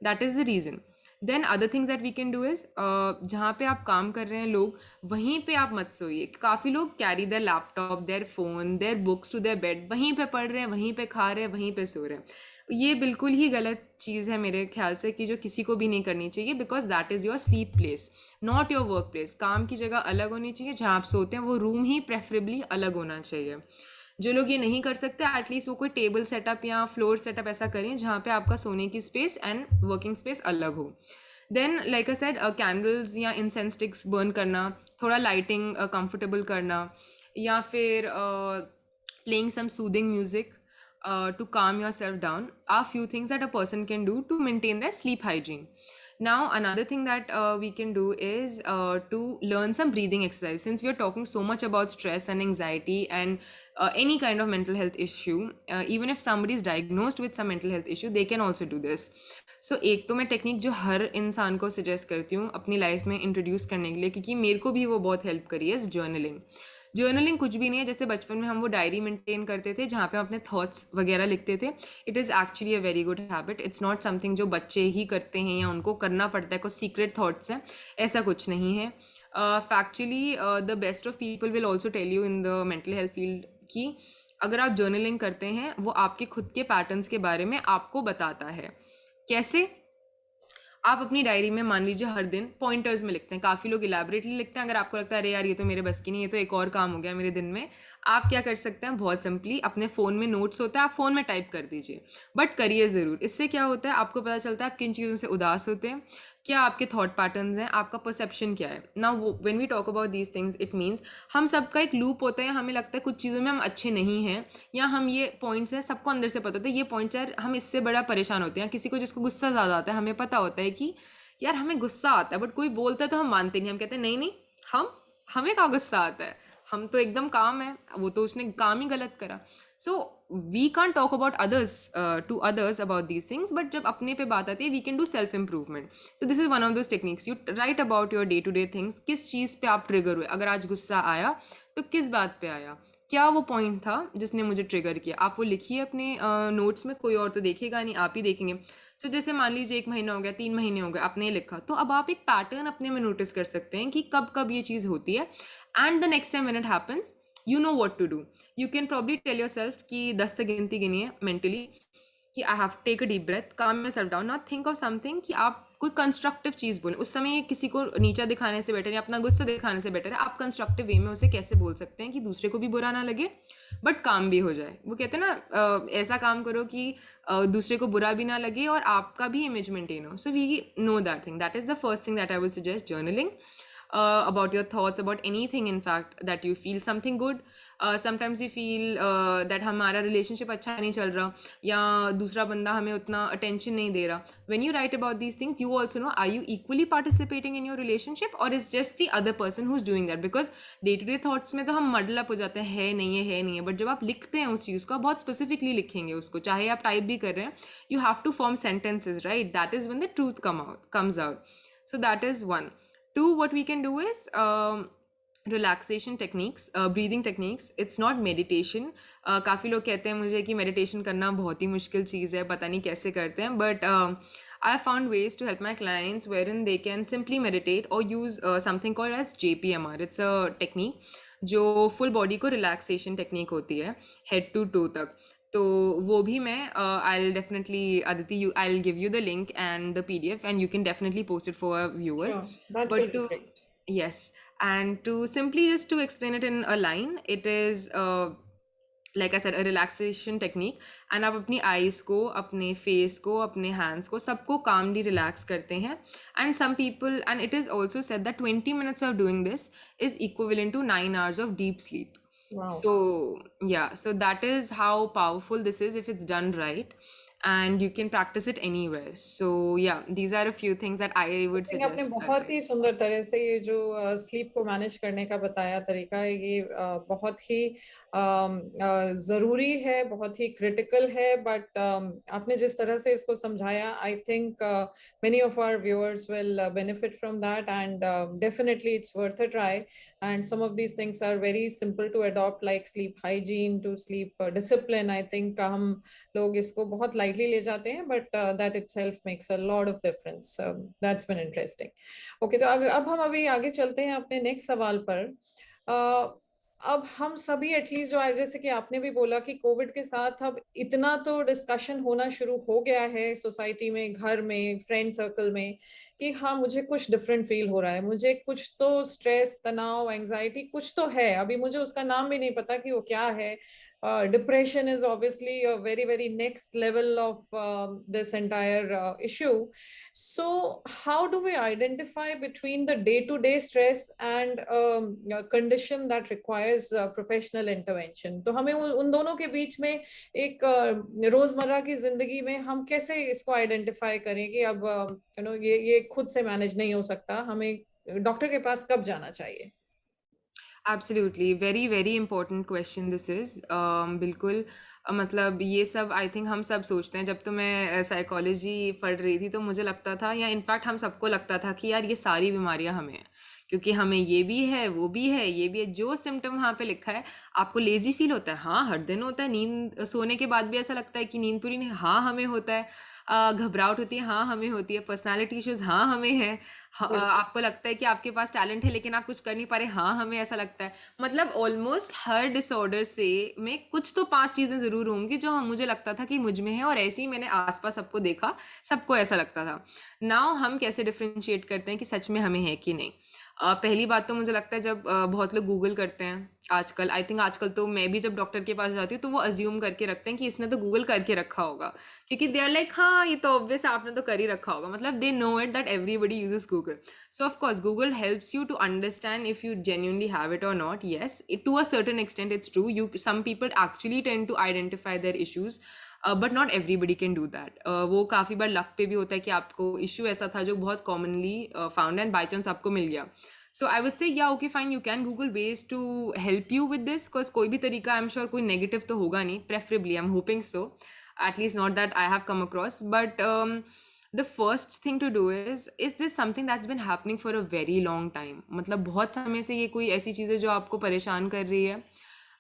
That is the reason. Then other things that we can do is, जहाँ पे आप काम कर रहे हैं लोग, वहीं पे आप मत सोइए। काफ़ी लोग carry their laptop, their phone, their books to their bed, वहीं पे पढ़ रहे हैं, वहीं पे खा रहे हैं, वहीं पे सो रहे हैं। ये बिल्कुल ही गलत चीज़ है मेरे ख्याल से, कि जो किसी को भी नहीं करनी चाहिए, because that is your sleep place, not your work place. काम की जगह अलग होनी चाहिए, जहाँ आप सोते हैं वो रूम ही प्रेफरेबली अलग होना चाहिए। जो लोग ये नहीं कर सकते, एटलीस्ट वो कोई टेबल सेटअप या फ्लोर सेटअप ऐसा करें जहाँ पे आपका सोने की स्पेस एंड वर्किंग स्पेस अलग हो। Then like I said, candles या इंसेंस स्टिक्स बर्न करना, थोड़ा लाइटिंग कंफर्टेबल करना, या फिर playing some soothing music to calm yourself down, are few things that a person can do to maintain their sleep hygiene. Now, another thing that we can do is to learn some breathing exercise. Since we are talking so much about stress and anxiety and any kind of mental health issue, even if somebody is diagnosed with some mental health issue, they can also do this. So, एक तो मैं technique जो हर इंसान को suggest करती हूँ अपनी life में इंट्रोड्यूस करने के लिए, क्योंकि मेरे को भी वो बहुत हेल्प करी है, जर्नलिंग। जर्नलिंग कुछ भी नहीं है, जैसे बचपन में हम वो डायरी मेंटेन करते थे जहाँ पे हम अपने थॉट्स वगैरह लिखते थे। It is actually a very good habit. It's not something जो बच्चे ही करते हैं या उनको करना पड़ता है, कुछ सीक्रेट थॉट्स हैं, ऐसा कुछ नहीं है। Factually the best of people will also tell you in the mental health field कि अगर आप जर्नलिंग करते हैं, वो आपके खुद के पैटर्न्स के बारे में आपको बताता है। कैसे? आप अपनी डायरी में मान लीजिए हर दिन पॉइंटर्स में लिखते हैं, काफ़ी लोग इलेबरेटली लिखते हैं। अगर आपको लगता है अरे यार ये तो मेरे बस की नहीं, ये तो एक और काम हो गया मेरे दिन में, आप क्या कर सकते हैं, बहुत सिंपली अपने फ़ोन में नोट्स होता है, आप फ़ोन में टाइप कर दीजिए, बट करिए ज़रूर। इससे क्या होता है, आपको पता चलता है आप किन चीज़ों से उदास होते हैं, क्या आपके थॉट पैटर्न्स हैं, आपका परसेप्शन क्या है। ना when we talk about these things, it means हम सबका एक लूप होता है, हमें लगता है कुछ चीज़ों में हम अच्छे नहीं हैं, या हम ये पॉइंट्स हैं, सबको अंदर से पता होता है ये पॉइंट्स यार हम इससे बड़ा परेशान होते हैं। किसी को जिसको गुस्सा ज़्यादा आता है, हमें पता होता है कि यार हमें गुस्सा आता है, बट कोई बोलता है तो हम मानते नहीं, हम कहते हैं नहीं नहीं, हमें क्या गुस्सा आता है, हम तो एकदम काम है, वो तो उसने काम ही गलत करा। So we can't talk about others to others about these things, but जब अपने पे बात आती है we can do self improvement. So this is one of those techniques. You write about your day to day things, किस चीज़ पे आप ट्रिगर हुए, अगर आज गुस्सा आया तो किस बात पे आया, क्या वो पॉइंट था जिसने मुझे ट्रिगर किया। आप वो लिखिए अपने नोट्स में, कोई और तो देखेगा नहीं, आप ही देखेंगे। सो जैसे मान लीजिए 1 महीना हो गया, 3 महीने हो गए, आपने लिखा, तो अब आप एक पैटर्न अपने में नोटिस कर सकते हैं कि कब कब ये चीज़ होती है, and the next time when it happens you know what to do. You can probably tell yourself कि 10 तक गिनती गिनी है मेंटली, कि I have take a deep breath, calm myself down, not think of something कि आप कोई constructive चीज़ बोलें, उस समय किसी को नीचा दिखाने से बेटर या अपना गुस्सा दिखाने से बेटर है आप कंस्ट्रक्टिव वे में उसे कैसे बोल सकते हैं कि दूसरे को भी बुरा ना लगे बट काम भी हो जाए। वो कहते हैं ना ऐसा काम करो कि दूसरे को बुरा भी ना लगे और आपका भी इमेज मेंटेन हो। So we know that thing, that is the first thing that I would suggest, journaling about your thoughts about anything in fact that you feel something good. Sometimes you feel that हमारा relationship अच्छा नहीं चल रहा या दूसरा बंदा हमें उतना attention नहीं दे रहा. When you write about these things, you also know, are you equally participating in your relationship or is just the other person who's doing that? Because day to day thoughts में तो हम muddle up हो जाते हैं, है नहीं है, but जब आप लिखते हैं उस चीज़ को, बहुत specifically लिखेंगे उसको, चाहे आप type भी कर रहे हैं, you have to form sentences, right? That is when the truth comes out. So that is one. Two, what we can do is relaxation techniques, breathing techniques. It's not meditation. काफ़ी लोग कहते हैं मुझे कि meditation करना बहुत ही मुश्किल चीज़ है, पता नहीं कैसे करते हैं, but I found ways to help my clients wherein they can simply meditate or use something called as JPMR. It's a technique जो full body को relaxation technique होती है head to toe तक. तो वो भी मैं I'll definitely, Aditi, I'll give you the link and the PDF and you can definitely post it for our viewers. Sure, that will But be to, great. yes, and to simply just to explain it in a line, it is like I said, a relaxation technique. And आप अपनी eyes को, अपने face को, अपने hands को, सबको calmly relax करते हैं. And some people, and it is also said that 20 minutes of doing this is equivalent to 9 hours of deep sleep. Wow. So yeah, so that is how powerful this is if it's done right, and you can practice it anywhere. So yeah, these are a few things that I would think आपने suggest. बहुत ही सुंदर तरह से ये जो sleep को manage करने का बताया तरीका, ये बहुत ही ज़रूरी है, बहुत ही क्रिटिकल है, बट आपने जिस तरह से इसको समझाया, I think many of our viewers will benefit from that, and definitely it's worth a try. And some of these things are very simple to adopt, like sleep hygiene to sleep discipline. I think हम लोग इसको बहुत lightly ले जाते हैं, but that itself makes a lot of difference. That's been interesting. Okay, तो अब हम अभी आगे चलते हैं अपने नेक्स्ट सवाल पर. अब हम सभी एटलीस्ट जो है, जैसे कि आपने भी बोला कि कोविड के साथ अब इतना तो डिस्कशन होना शुरू हो गया है सोसाइटी में, घर में, फ्रेंड सर्कल में, कि हाँ मुझे कुछ डिफरेंट फील हो रहा है, मुझे कुछ तो स्ट्रेस, तनाव, एंजाइटी कुछ तो है, अभी मुझे उसका नाम भी नहीं पता कि वो क्या है. Depression is obviously a very, very next level of this entire issue. So how do we identify between the day-to-day stress and a condition that requires professional intervention? तो हमें उन दोनों के बीच में एक रोजमर्रा की जिंदगी में हम कैसे इसको आइडेंटिफाई करें कि अब ये खुद से मैनेज नहीं हो सकता, हमें डॉक्टर के पास कब जाना चाहिए? Absolutely, very very important question this is. बिल्कुल मतलब ये सब आई थिंक हम सब सोचते हैं. जब तो मैं साइकोलॉजी पढ़ रही थी तो मुझे लगता था, या इनफैक्ट हम सबको लगता था कि यार ये सारी बीमारियां हमें हैं, क्योंकि हमें ये भी है, वो भी है, ये भी है. जो सिम्टम वहाँ पे लिखा है, आपको लेजी फील होता है, हाँ हर दिन होता है. नींद सोने के बाद भी ऐसा लगता है कि नींद पूरी नहीं, हाँ हमें होता है. घबराहट होती है, हाँ हमें होती है. पर्सनालिटी इश्यूज, हाँ हमें है. आपको लगता है कि आपके पास टैलेंट है लेकिन आप कुछ कर नहीं पा रहे, हाँ हमें ऐसा लगता है. मतलब ऑलमोस्ट हर डिसऑर्डर से में कुछ तो 5 चीज़ें ज़रूर होंगी जो मुझे लगता था कि मुझ में है, और ऐसे ही मैंने आसपास सबको देखा, सबको ऐसा लगता था. नाउ हम कैसे डिफ्रेंशिएट करते हैं कि सच में हमें है कि नहीं? पहली बात तो मुझे लगता है जब बहुत लोग गूगल करते हैं आजकल, आई थिंक आजकल तो मैं भी जब डॉक्टर के पास जाती हूँ तो वो अज्यूम करके रखते हैं कि इसने तो गूगल करके रखा होगा, क्योंकि दे आर लाइक हाँ ये तो ऑब्वियस आपने तो कर ही रखा होगा. मतलब they know it that everybody uses Google. So of course Google helps you to understand if you genuinely have it or not. Yes, to a certain extent it's true. Some people actually tend to identify their issues, but not everybody can do that. वो काफ़ी बार luck पे भी होता है कि आपको issue ऐसा था जो बहुत commonly found and by chance आपको मिल गया. So I would say or okay fine, you can Google ways to help you with this, because कोई भी तरीका आई एम श्योर कोई नेगेटिव तो होगा नहीं, preferably I am hoping so, at least not that I have come across. But the first thing to do is this something that's been happening for a very long time? मतलब बहुत समय से ये कोई ऐसी चीज़ है जो आपको परेशान कर रही है.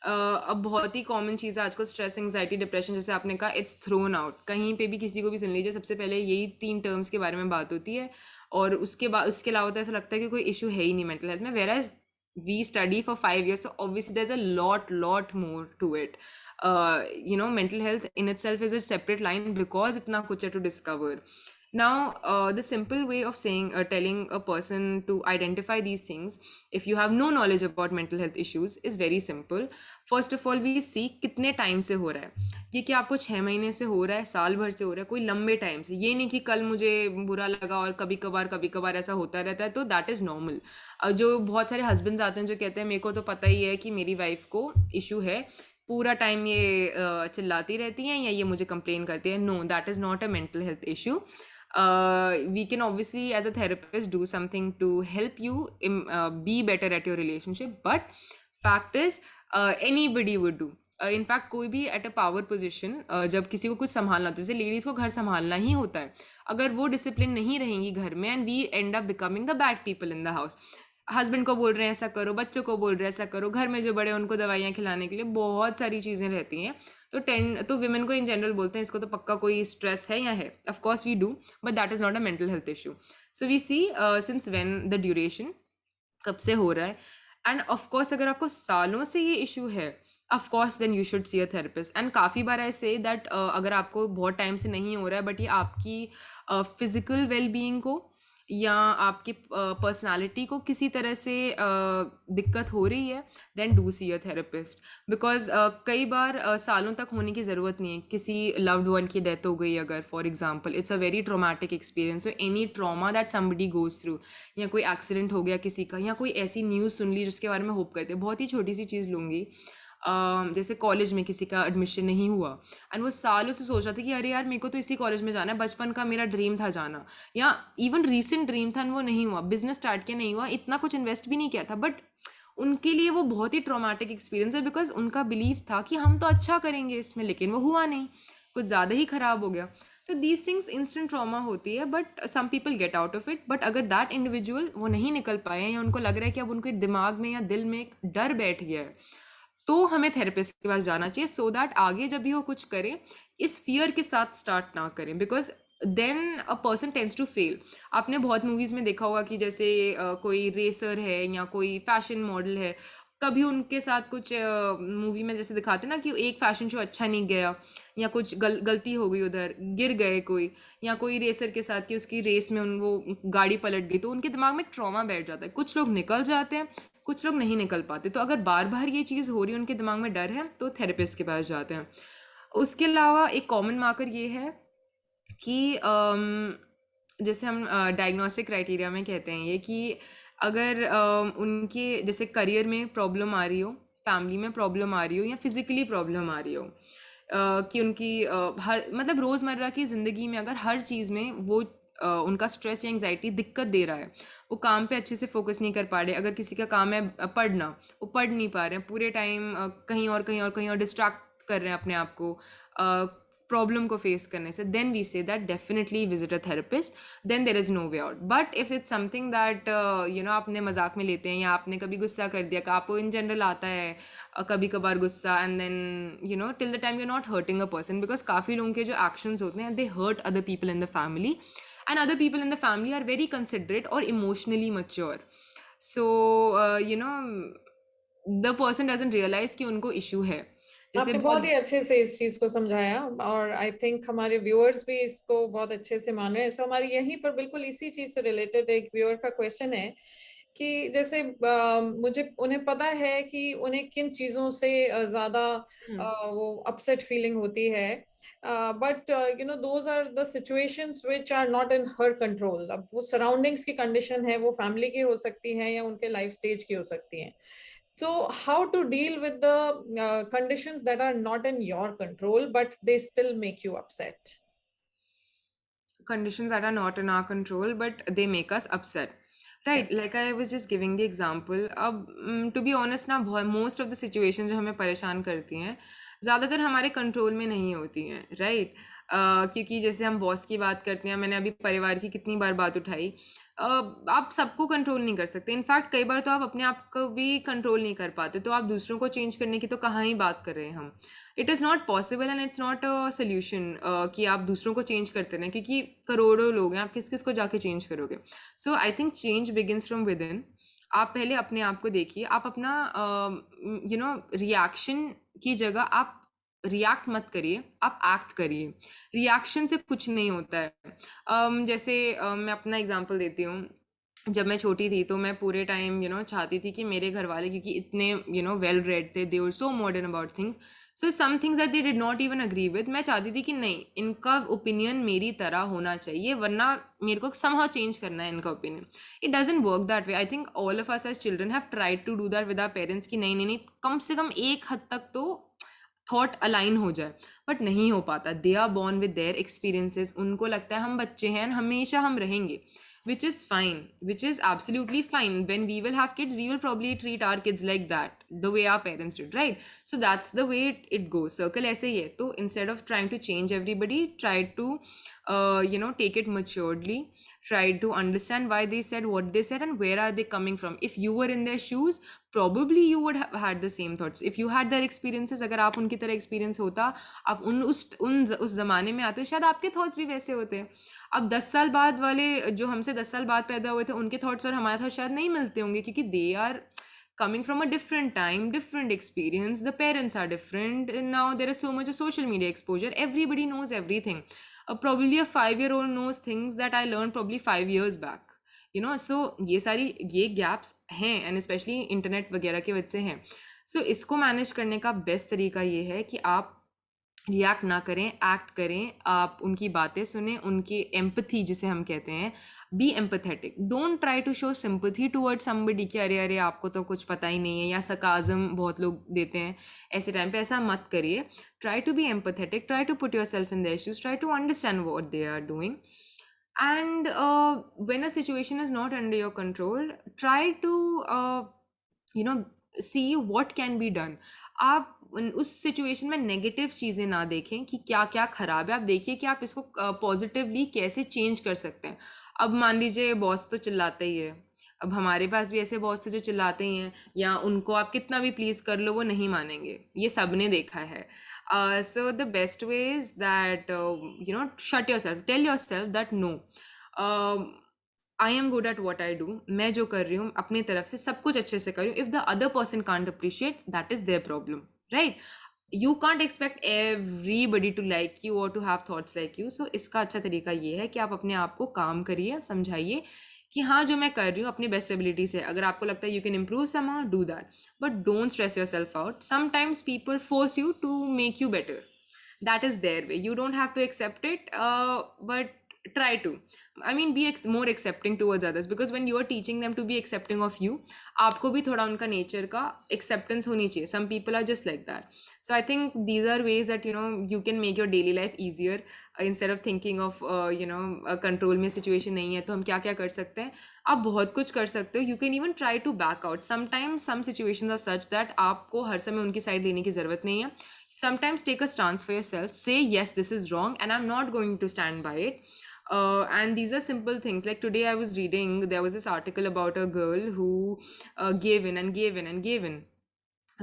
अब बहुत ही कॉमन चीज़ है आजकल, स्ट्रेस, एंग्जाइटी, डिप्रेशन, जैसे आपने कहा, इट्स थ्रोन आउट. कहीं पे भी किसी को भी सुन लीजिए, सबसे पहले यही 3 टर्म्स के बारे में बात होती है, और उसके बाद उसके अलावा तो ऐसा लगता है कि कोई इशू है ही नहीं मेंटल हेल्थ में. Whereas we study for 5 years, so obviously there's a lot more to it. Mental health in itself is a separate line because इतना कुछ है to discover. Now, the simple way of saying, telling a person to identify these things, if you have no knowledge about mental health issues, is very simple. First of all, we see कितने time से हो रहा है, ये कि आपको 6 महीने से हो रहा है, साल भर से हो रहा है, कोई लंबे टाइम से, ये नहीं कि कल मुझे बुरा लगा और कभी कभार ऐसा होता रहता है, तो दैट इज़ नॉर्मल. जो बहुत सारे हस्बैंड्स आते हैं जो कहते हैं मेरे को तो पता ही है कि मेरी वाइफ को इशू है, पूरा टाइम ये चिल्लाती रहती हैं या ये मुझे कंप्लेन करती है. No, that is not a mental health issue. We can obviously as a therapist do something to help you be better at your relationship, but fact is anybody would do. In fact कोई भी at a power position, जब किसी को कुछ संभालना होता है, जैसे लेडीज़ को घर संभालना ही होता है, अगर वो डिसिप्लिन नहीं रहेंगी घर में, and we end up becoming the bad people in the house. Husband को बोल रहे हैं ऐसा करो, बच्चों को बोल रहे हैं ऐसा करो, घर में जो बड़े हैं उनको दवाइयाँ खिलाने के लिए बहुत सारी चीज़ें रहती हैं. तो विमेन को इन जनरल बोलते हैं इसको तो पक्का कोई स्ट्रेस है या है. Of course we do, but that is not a mental health issue. So we see since when the duration, कब से हो रहा है, एंड ऑफ कोर्स अगर आपको सालों से ये इशू है, of course then you should see a therapist. And काफ़ी बार ऐसे दैट अगर आपको बहुत टाइम से नहीं हो रहा है, बट ये आपकी फिजिकल वेल बीइंग को या आपकी पर्सनालिटी को किसी तरह से दिक्कत हो रही है, then do see a therapist. Because कई बार सालों तक होने की ज़रूरत नहीं है. किसी लव्ड वन की डेथ हो गई अगर, for example, it's a very traumatic experience. So any trauma that somebody goes through, या कोई एक्सीडेंट हो गया किसी का, या कोई ऐसी न्यूज़ सुन ली जिसके बारे में होप करते हैं, बहुत ही छोटी सी चीज़ लूँगी. जैसे कॉलेज में किसी का एडमिशन नहीं हुआ, एंड वो सालों से सोच रहा था कि अरे यार मेरे को तो इसी कॉलेज में जाना है, बचपन का मेरा ड्रीम था जाना, या इवन रीसेंट ड्रीम था, वो नहीं हुआ, बिजनेस स्टार्ट किया नहीं हुआ, इतना कुछ इन्वेस्ट भी नहीं किया था, बट उनके लिए वो बहुत ही ट्रॉमेटिक एक्सपीरियंस है, बिकॉज उनका बिलीव था कि हम तो अच्छा करेंगे इसमें, लेकिन वो हुआ नहीं, कुछ ज़्यादा ही ख़राब हो गया. तो दीज थिंग्स इंस्टेंट ट्रॉमा होती है, but some people get out of it. But अगर दैट इंडिविजुअल वो नहीं निकल पाए, या उनको लग रहा है कि अब उनके दिमाग में या दिल में एक डर बैठ गया है, तो हमें थेरेपिस्ट के पास जाना चाहिए, सो दैट आगे जब भी वो कुछ करें, इस फियर के साथ स्टार्ट ना करें, because then a person tends to fail. आपने बहुत मूवीज़ में देखा होगा कि जैसे कोई रेसर है या कोई फैशन मॉडल है, कभी उनके साथ कुछ मूवी में जैसे दिखाते हैं ना कि एक फैशन शो अच्छा नहीं गया, या कुछ गलती हो गई, उधर गिर गए कोई, या कोई रेसर के साथ कि उसकी रेस में वो गाड़ी पलट गई, तो उनके दिमाग में एक ट्रॉमा बैठ जाता है. कुछ लोग निकल जाते हैं, कुछ लोग नहीं निकल पाते. तो अगर बार बार ये चीज़ हो रही है, उनके दिमाग में डर है, तो थेरेपिस्ट के पास जाते हैं. उसके अलावा एक कॉमन मार्कर ये है कि जैसे हम डायग्नोस्टिक क्राइटेरिया में कहते हैं ये कि अगर उनके जैसे करियर में प्रॉब्लम आ रही हो, फैमिली में प्रॉब्लम आ रही हो, या फिजिकली प्रॉब्लम आ रही हो, कि उनकी हर मतलब रोज़मर्रा की ज़िंदगी में अगर हर चीज़ में वो उनका स्ट्रेस या एंग्जाइटी दिक्कत दे रहा है, वो काम पे अच्छे से फोकस नहीं कर पा रहे. अगर किसी का काम है पढ़ना, वो पढ़ नहीं पा रहे हैं, पूरे टाइम कहीं और कहीं और कहीं और डिस्ट्रैक्ट कर रहे हैं अपने आप को प्रॉब्लम को फेस करने से, then we say that definitely visit a therapist. Then there is no way out. But if it's something that आपने मजाक में लेते हैं, या आपने कभी गुस्सा कर दिया, कि आपको इन जनरल आता है कभी कभार गुस्सा, and then till the time you not hurting a person, because काफ़ी लोगों के जो एक्शंस होते हैं, they hurt other people in the family, and other people in the family are very considerate or emotionally mature. So the person doesn't realize कि उनको issue है. जैसे आपने बहुत बहुत ही अच्छे से इस चीज को समझाया, और आई थिंक हमारे व्यूअर्स भी इसको बहुत अच्छे से मान रहे हैं. सो हमारी यहीं पर बिल्कुल इसी चीज से रिलेटेड एक व्यूअर का क्वेश्चन है कि जैसे मुझे उन्हें पता है कि उन्हें किन चीजों से ज्यादा वो अपसेट फीलिंग होती है, but those are the situations which are not in her control. अब वो सराउंडिंग्स की कंडीशन है, वो फैमिली की हो सकती है या उनके लाइफ स्टेज की हो सकती है. So, how to deal with the conditions that are not in your control, but they still make you upset? conditions that are not in our control, but they make us upset. Yeah. Right, like I was just giving the example. अब to be honest ना, most of the situations जो हमें परेशान करती हैं, ज़्यादातर हमारे control में नहीं होती हैं. राइट, क्योंकि जैसे हम बॉस की बात करते हैं, मैंने अभी परिवार की कितनी बार बात उठाई, आप सबको कंट्रोल नहीं कर सकते. इनफैक्ट कई बार तो आप अपने आप को भी कंट्रोल नहीं कर पाते, तो आप दूसरों को चेंज करने की तो कहाँ ही बात कर रहे हैं हम. It is not possible, and it's not a solution कि आप दूसरों को चेंज करते रहें, क्योंकि करोड़ों लोग हैं, आप किस किस को जाके चेंज करोगे. So I think change begins from within. आप पहले अपने आप को देखिए, आप अपना रिएक्शन की जगह आप रिएक्ट मत करिए, आप एक्ट करिए। रिएक्शन से कुछ नहीं होता है। जैसे मैं अपना एग्जांपल देती हूँ। जब मैं छोटी थी तो मैं पूरे टाइम चाहती थी कि मेरे घर वाले, क्योंकि इतने वेल रेड थे, they were so modern about things, so some things that they did not even agree with, मैं चाहती थी कि नहीं, इनका ओपिनियन मेरी तरह होना चाहिए, वरना मेरे को समहाउ चेंज करना है इनका opinion. It doesn't work that way. I think all of us as children have tried to do that with our parents कि नहीं नहीं नहीं, कम से कम एक हद तक तो थॉट अलाइन हो जाए, बट नहीं हो पाता। They are born with their experiences, उनको लगता है हम बच्चे हैं हमेशा हम रहेंगे, which is fine, which is absolutely fine. When we will have kids, we will probably treat our kids like that, the way our parents did, right? So that's the way it goes. Circle ऐसे ही है। तो instead of trying to change everybody, try to take it maturedly, try to understand why they said what they said and where are they coming from. If you were in their shoes, probably you would have had the same thoughts. If you had their experiences, अगर आप उनकी तरह experience होता, आप उस ज़माने में आते, शायद आपके thoughts भी वैसे होते। अब 10 साल बाद वाले जो हमसे 10 साल बाद पैदा हुए थे, उनके थॉट्स और हमारे थॉट्स शायद नहीं मिलते होंगे, क्योंकि they are coming from a different time, different experience, the parents are different, and now there is so much of social media exposure, everybody knows everything. Probably a 5-year-old knows things that I learned probably 5 years back, so ये gaps हैं, and especially internet वगैरह की वजह से हैं। So इसको manage करने का बेस्ट तरीका ये है कि आप रिएक्ट ना करें, एक्ट करें, आप उनकी बातें सुने, उनकी एम्पथी जिसे हम कहते हैं, be empathetic. Don't try to show sympathy toward somebody कि अरे अरे आपको तो कुछ पता ही नहीं है, या सकाजम बहुत लोग देते हैं ऐसे टाइम पे, ऐसा मत करिए। Try to be empathetic, try to put yourself in their shoes, try to understand what they are doing, and when a situation is not under your control, try to see what can be done. आप उस situation में negative चीज़ें ना देखें कि क्या क्या ख़राब है, आप देखिए कि आप इसको पॉजिटिवली कैसे चेंज कर सकते हैं। अब मान लीजिए बॉस तो चिल्लाते ही है, अब हमारे पास भी ऐसे बॉस थे जो चिल्लाते ही हैं, या उनको आप कितना भी प्लीज़ कर लो वो नहीं मानेंगे, ये सब ने देखा है। So the best way is that shut yourself, tell yourself that no, I am good at what I do, मैं जो कर रही हूँ अपनी तरफ से सब कुछ अच्छे से कर रही हूँ। If the other person can't appreciate, that is their problem, right? You can't expect everybody to like you और to have thoughts like you. So इसका अच्छा तरीका ये है कि आप अपने आप को काम करिए, समझाइए कि हाँ जो मैं कर रही हूँ अपनी बेस्ट एबिलिटी से, अगर आपको लगता है you can improve somehow, do that, but don't stress yourself out. Sometimes people force you to make you better, that is their way, you don't have to accept it, but try to, I mean, be more accepting towards others, because when you are teaching them to be accepting of you, आपको भी थोड़ा उनका nature का acceptance होनी चाहिए। some people are just like that, so I think these are ways that you can make your daily life easier, instead of thinking of control में situation नहीं है तो हम क्या क्या कर सकते हैं। आप बहुत कुछ कर सकते हो, you can even try to back out, sometimes some situations are such that आपको हर समय उनकी साइड लेने की ज़रूरत नहीं है। Sometimes take a stance for yourself, say yes, this is wrong and I'm not going to stand by it. And these are simple things, like today I was reading, there was this article about a girl who gave in and gave in and gave in,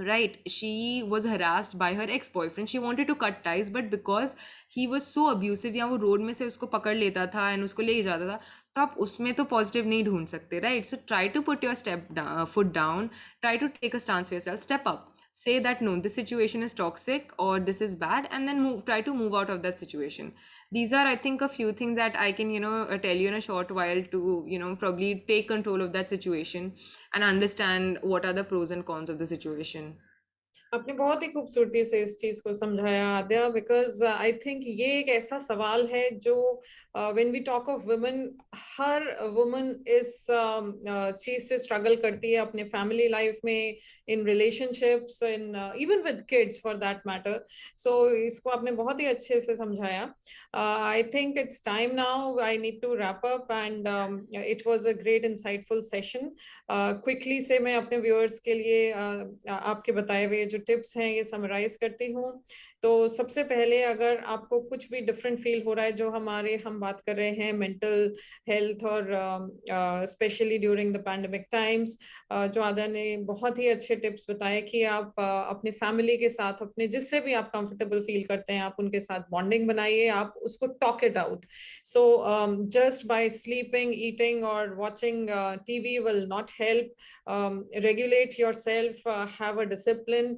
right? She was harassed by her ex-boyfriend, she wanted to cut ties, but because he was so abusive, या वो road में से उसको पकड़ लेता था and उसको ले जाता था, तो आप उसमें तो पॉजिटिव नहीं ढूंढ सकते, right? So try to put your foot down, try to take a stance for yourself, step up, say that no, this situation is toxic or this is bad, and then try to move out of that situation. These are, I think, a few things that I can tell you in a short while to probably take control of that situation and understand what are the pros and cons of the situation. आपने बहुत ही खूबसूरती से इस चीज को समझाया आद्या, because I think ये एक ऐसा सवाल है जो when we talk of women, हर वुमन इस चीज से स्ट्रगल करती है अपने फैमिली लाइफ में, in relationships, in even with kids for that matter. So इसको आपने बहुत ही अच्छे से समझाया। I think it's time now, I need to wrap up, and it was a great insightful session. Quickly से मैं अपने व्यूअर्स के लिए आपके बताए हुए जो टिप्स हैं ये समराइज करती हूँ। तो सबसे पहले, अगर आपको कुछ भी डिफरेंट फील हो रहा है, जो हम बात कर रहे हैं मेंटल हेल्थ और specially during the pandemic times, जो आद्या ने बहुत ही अच्छे टिप्स बताए कि आप अपने फैमिली के साथ, अपने जिससे भी आप कंफर्टेबल फील करते हैं, आप उनके साथ बॉन्डिंग बनाइए, आप उसको talk it out. So just by sleeping, eating और watching TV will not help. Regulate yourself, have a discipline,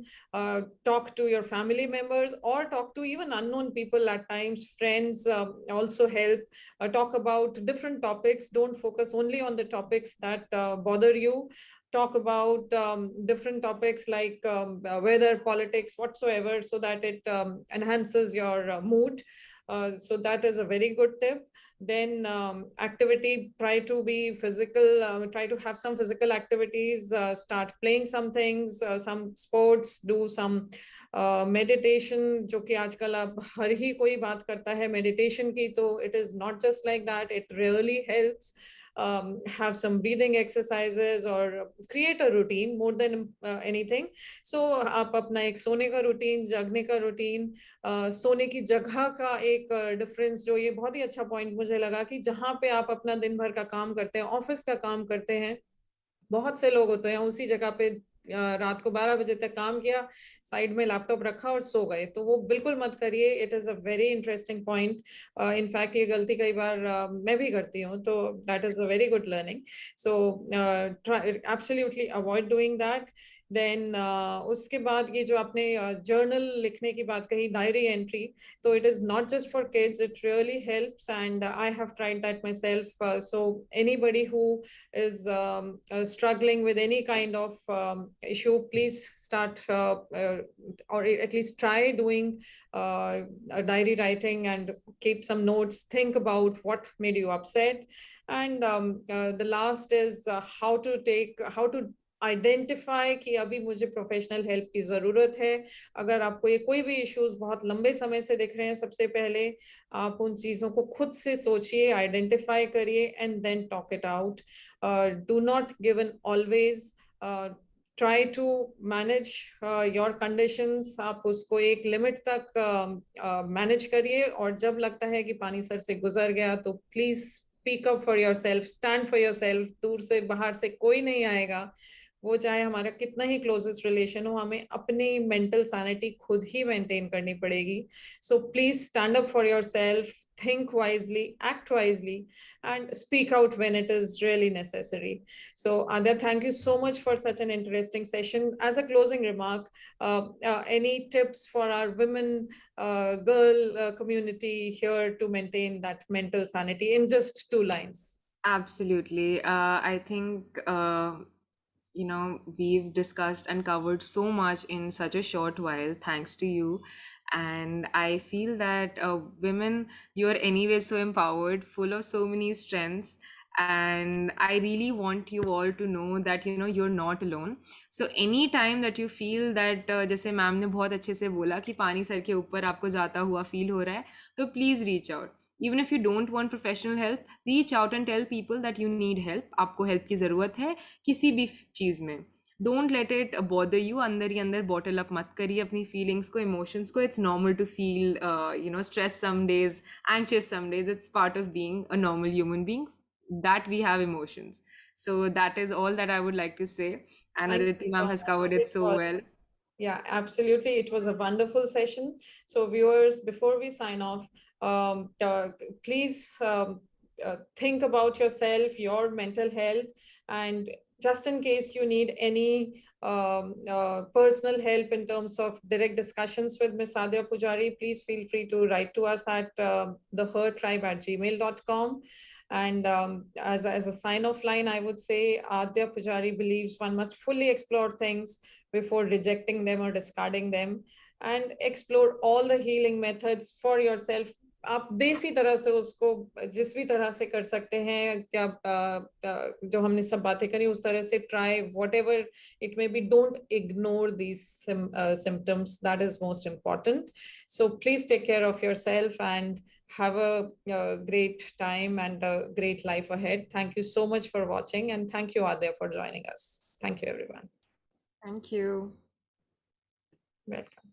talk to your family members, strangers or talk to even unknown people at times. Friends also help. Talk about different topics. Don't focus only on the topics that bother you. Talk about different topics like weather, politics, whatsoever, so that it enhances your mood. So that is a very good tip. Then activity, try to be physical, try to have some physical activities, start playing some things, some sports, do some meditation, जो कि आजकल अब हर ही कोई बात करता है meditation की, तो it is not just like that, it really helps. Have some breathing exercises or create a routine more than anything. So आप अपना एक सोने का रूटीन, जगने का रूटीन, सोने की जगह का एक डिफरेंस, जो ये बहुत ही अच्छा पॉइंट मुझे लगा कि जहाँ पे आप अपना दिन भर का काम करते हैं, ऑफिस का काम करते हैं, बहुत से लोग होते हैं उसी जगह पे रात को 12 बजे तक काम किया, साइड में लैपटॉप रखा और सो गए, तो वो बिल्कुल मत करिए. It is a very interesting point. In fact ये गलती कई बार मैं भी करती हूँ, तो that is a very good learning. So absolutely avoid doing that. Then उसके बाद ये जो आपने जर्नल लिखने की बात कही, diary entry, so it is not just for kids, it really helps, and I have tried that myself. So anybody who is struggling with any kind of issue, please start or at least try doing a diary writing and keep some notes, think about what made you upset. And the last is how to identify कि अभी मुझे professional help की जरूरत है. अगर आपको ये कोई भी इश्यूज बहुत लंबे समय से दिख रहे हैं, सबसे पहले आप उन चीजों को खुद से सोचिए, आइडेंटिफाई करिए, and then talk it out. Do not given always. Try to manage your conditions. आप उसको एक लिमिट तक मैनेज करिए, और जब लगता है कि पानी सर से गुजर गया, तो please speak up for your self, stand for your self. दूर से बाहर से कोई नहीं आएगा, वो चाहे हमारा कितना ही क्लोजेस्ट रिलेशन हो, हमें अपनी मेंटल सैनिटी खुद ही मेंटेन करनी पड़ेगी. So please stand up for your self, think wisely, act wisely, and speak out when it is really necessary. So Adya, thank you so much for such an interesting session. As a closing remark, any tips for our women, girl community here to maintain that mental sanity in just 2 lines? Absolutely. I think, we've discussed and covered so much in such a short while, thanks to you. And I feel that women, you're anyway so empowered, full of so many strengths. And I really want you all to know that, you're not alone. So anytime that you feel that, जैसे ma'am ने बहुत अच्छे से बोला कि पानी sir के ऊपर आपको जाता हुआ फील हो रहा है, तो please reach out. Even if you don't want professional help, reach out and tell people that you need help. आपको help की ज़रूरत है किसी भी चीज़ में. Don't let it bother you. अंदर ही अंदर bottle up मत करिए अपनी feelings को, emotions को. It's normal to feel, stressed some days, anxious some days. It's part of being a normal human being, that we have emotions. So that is all that I would like to say. And Aditi ma'am has covered it so well. Yeah, absolutely. It was a wonderful session. So viewers, before we sign off, please think about yourself, your mental health, and just in case you need any personal help in terms of direct discussions with Ms. Adya Pujari, please feel free to write to us at thehertribe@gmail.com. And as a sign-off line, I would say Adya Pujari believes one must fully explore things before rejecting them or discarding them, and explore all the healing methods for yourself. आप देसी तरह से उसको जिस भी तरह से कर सकते हैं, क्या जो हमने सब बातें करी उस तरह से try, whatever it may be, don't ignore these symptoms. That is most important. So please take care of yourself and have a great time and a great life ahead. Thank you so much for watching, and thank you, Adya, for joining us. Thank you, everyone. Thank you. Welcome.